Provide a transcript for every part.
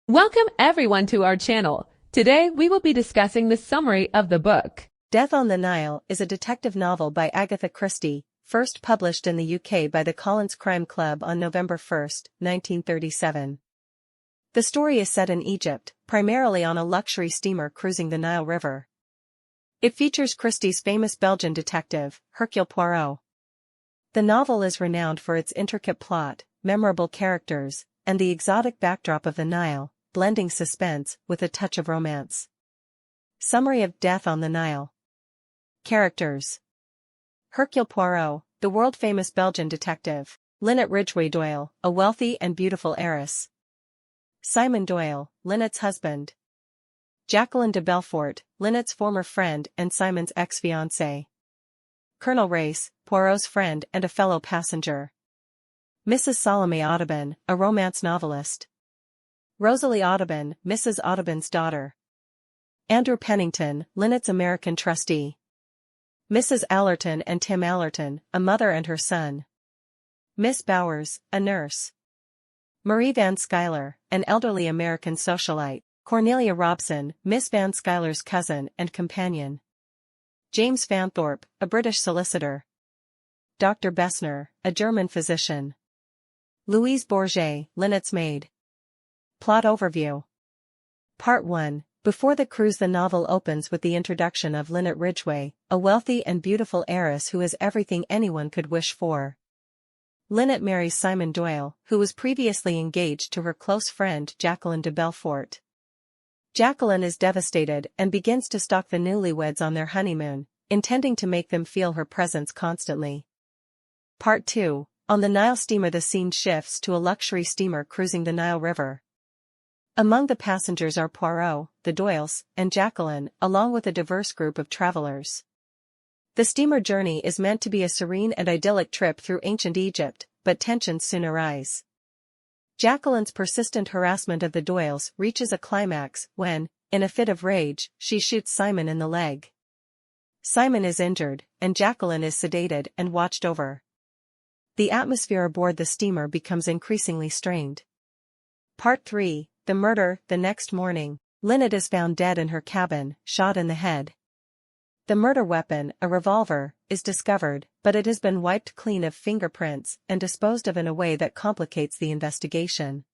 Welcome everyone to our channel. Today we will be discussing the summary of the book. Death on the Nile is a detective novel by Agatha Christie, first published in the UK by the Collins Crime Club on November 1, 1937. The story is set in Egypt, primarily on a luxury steamer cruising the Nile River. It features Christie's famous Belgian detective, Hercule Poirot. The novel is renowned for its intricate plot, memorable characters, and the exotic backdrop of the Nile, blending suspense with a touch of romance. Summary of Death on the Nile. Characters: Hercule Poirot, the world-famous Belgian detective. Lynette Ridgway Doyle, a wealthy and beautiful heiress. Simon Doyle, Lynette's husband. Jacqueline de Belfort, Lynette's former friend and Simon's ex-fiancée. Colonel Race, Poirot's friend and a fellow passenger. Mrs. Salome Audubon, a romance novelist. Rosalie Audubon, Mrs. Audubon's daughter. Andrew Pennington, Lynette's American trustee. Mrs. Allerton and Tim Allerton, a mother and her son. Miss Bowers, a nurse. Marie Van Schuyler, an elderly American socialite. Cornelia Robson, Miss Van Schuyler's cousin and companion. James Fanthorpe, a British solicitor. Dr. Bessner, a German physician. Louise Bourget, Lynette's maid. Plot overview. Part 1. Before the cruise, the novel opens with the introduction of Lynette Ridgway, a wealthy and beautiful heiress who has everything anyone could wish for. Lynette marries Simon Doyle, who was previously engaged to her close friend Jacqueline de Belfort. Jacqueline is devastated and begins to stalk the newlyweds on their honeymoon, intending to make them feel her presence constantly. Part 2. On the Nile steamer, the scene shifts to a luxury steamer cruising the Nile River. Among the passengers are Poirot, the Doyles, and Jacqueline, along with a diverse group of travelers. The steamer journey is meant to be a serene and idyllic trip through ancient Egypt, but tensions soon arise. Jacqueline's persistent harassment of the Doyles reaches a climax when, in a fit of rage, she shoots Simon in the leg. Simon is injured, and Jacqueline is sedated and watched over. The atmosphere aboard the steamer becomes increasingly strained. Part 3. The murder. The next morning, Lynette is found dead in her cabin, shot in the head. The murder weapon, a revolver, is discovered, but it has been wiped clean of fingerprints and disposed of in a way that complicates the investigation.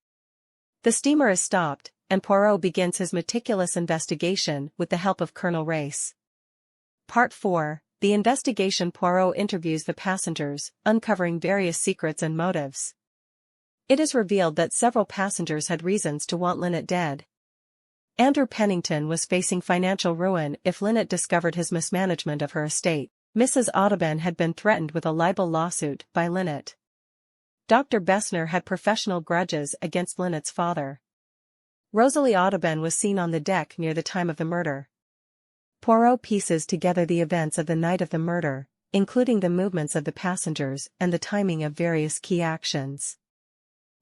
The steamer is stopped, and Poirot begins his meticulous investigation with the help of Colonel Race. Part 4. The investigation. Poirot interviews the passengers, uncovering various secrets and motives. It is revealed that several passengers had reasons to want Lynette dead. Andrew Pennington was facing financial ruin if Lynette discovered his mismanagement of her estate. Mrs. Audubon had been threatened with a libel lawsuit by Lynette. Dr. Bessner had professional grudges against Lynette's father. Rosalie Audubon was seen on the deck near the time of the murder. Poirot pieces together the events of the night of the murder, including the movements of the passengers and the timing of various key actions.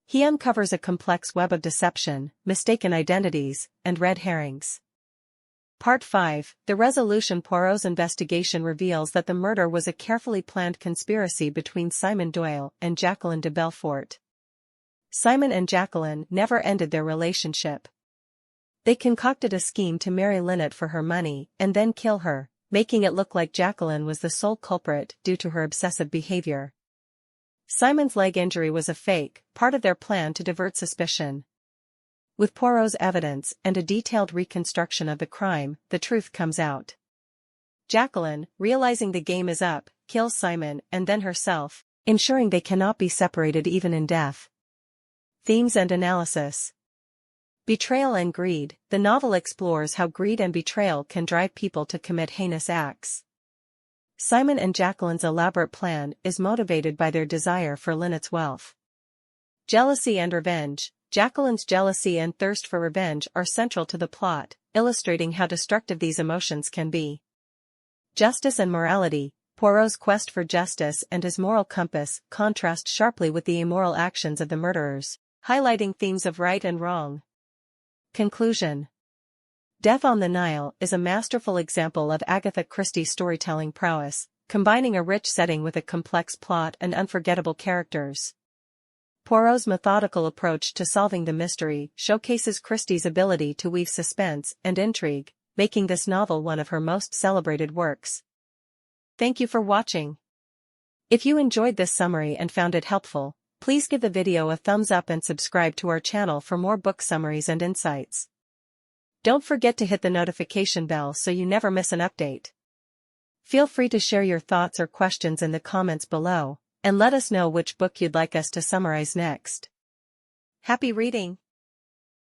He uncovers a complex web of deception, mistaken identities, and red herrings. Part 5. The resolution. Poirot's investigation reveals that the murder was a carefully planned conspiracy between Simon Doyle and Jacqueline de Belfort. Simon and Jacqueline never ended their relationship. They concocted a scheme to marry Lynette for her money and then kill her, making it look like Jacqueline was the sole culprit due to her obsessive behavior. Simon's leg injury was a fake, part of their plan to divert suspicion. With Poirot's evidence and a detailed reconstruction of the crime, the truth comes out. Jacqueline, realizing the game is up, kills Simon and then herself, ensuring they cannot be separated even in death. Themes and analysis. Betrayal and greed. The novel explores how greed and betrayal can drive people to commit heinous acts. Simon and Jacqueline's elaborate plan is motivated by their desire for Lynette's wealth. Jealousy and revenge. Jacqueline's jealousy and thirst for revenge are central to the plot, illustrating how destructive these emotions can be. Justice and morality. Poirot's quest for justice and his moral compass contrast sharply with the immoral actions of the murderers, highlighting themes of right and wrong. Conclusion. Death on the Nile is a masterful example of Agatha Christie's storytelling prowess, combining a rich setting with a complex plot and unforgettable characters. Poirot's methodical approach to solving the mystery showcases Christie's ability to weave suspense and intrigue, making this novel one of her most celebrated works. Thank you for watching. If you enjoyed this summary and found it helpful, please give the video a thumbs up and subscribe to our channel for more book summaries and insights. Don't forget to hit the notification bell so you never miss an update. Feel free to share your thoughts or questions in the comments below, and let us know which book you'd like us to summarize next. Happy reading!